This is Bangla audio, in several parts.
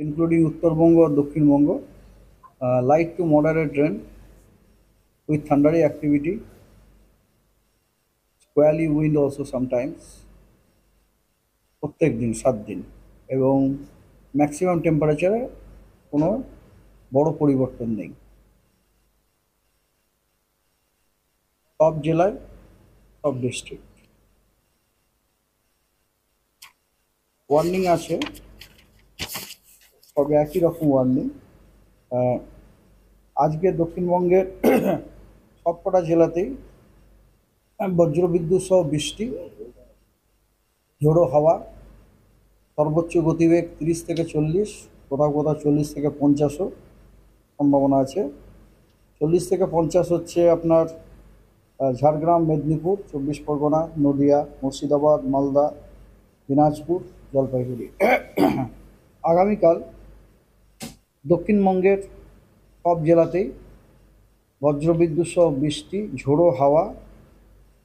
including Uttarbango or Dakshinbango. Light to moderate rain with thundery activity, squally wind also sometimes. প্রত্যেক দিন 7 দিন এবং ম্যাক্সিমাম টেম্পারেচারে কোনো বড় পরিবর্তন নেই। সব জেলায়, সব ডিস্ট্রিক্ট ওয়ার্নিং আছে, তবে একই রকম ওয়ার্নিং। আজকে দক্ষিণবঙ্গের সবকটা জেলাতেই বজ্রবিদ্যুৎ সহ বৃষ্টি, ঝোড়ো হাওয়া, সর্বোচ্চ গতিবেগ 30 থেকে 40, কোথাও কোথাও 40 থেকে 50ও সম্ভাবনা আছে। 40 থেকে 50 হচ্ছে আপনার ঝাড়গ্রাম, মেদিনীপুর, 24 পরগনা, নদিয়া, মুর্শিদাবাদ, মালদা, দিনাজপুর, জলপাইগুড়ি। আগামীকাল দক্ষিণবঙ্গের সব জেলাতেই বজ্রবিদ্যুৎ সহ বৃষ্টি, ঝোড়ো হাওয়া,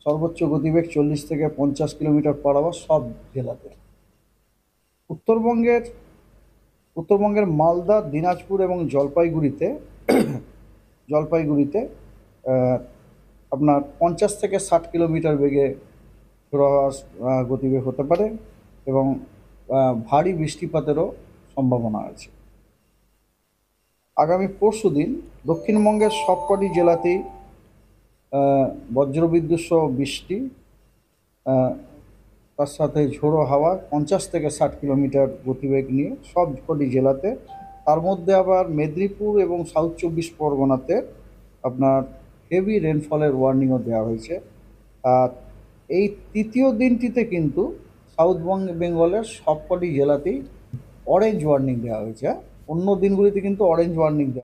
সর্বোচ্চ গতিবেগ 40 থেকে 50 কিলোমিটার পার আওয়ার সব জেলাতে। উত্তরবঙ্গের মালদা, দিনাজপুর এবং জলপাইগুড়িতে আপনার 50 থেকে 60 কিলোমিটার বেগে ঝোড়ো হাওয়ার গতিবেগ হতে পারে এবং ভারী বৃষ্টিপাতেরও সম্ভাবনা আছে। আগামী পরশুদিন দক্ষিণবঙ্গের সবকটি জেলাতেই বজ্রবিদ্যুৎ সহ বৃষ্টি, তার সাথে ঝোড়ো হাওয়া 50 থেকে 60 কিলোমিটার গতিবেগ নিয়ে সব কটি জেলাতে। তার মধ্যে আবার মেদিনীপুর এবং সাউথ 24 পরগনাতে আপনার হেভি রেনফলের ওয়ার্নিংও দেওয়া হয়েছে। আর এই তৃতীয় দিনটিতে কিন্তু সাউথ বেঙ্গলের সবকটি জেলাতেই অরেঞ্জ ওয়ার্নিং দেওয়া হয়েছে। অন্য দিনগুলিতে কিন্তু অরেঞ্জ ওয়ার্নিং দেওয়া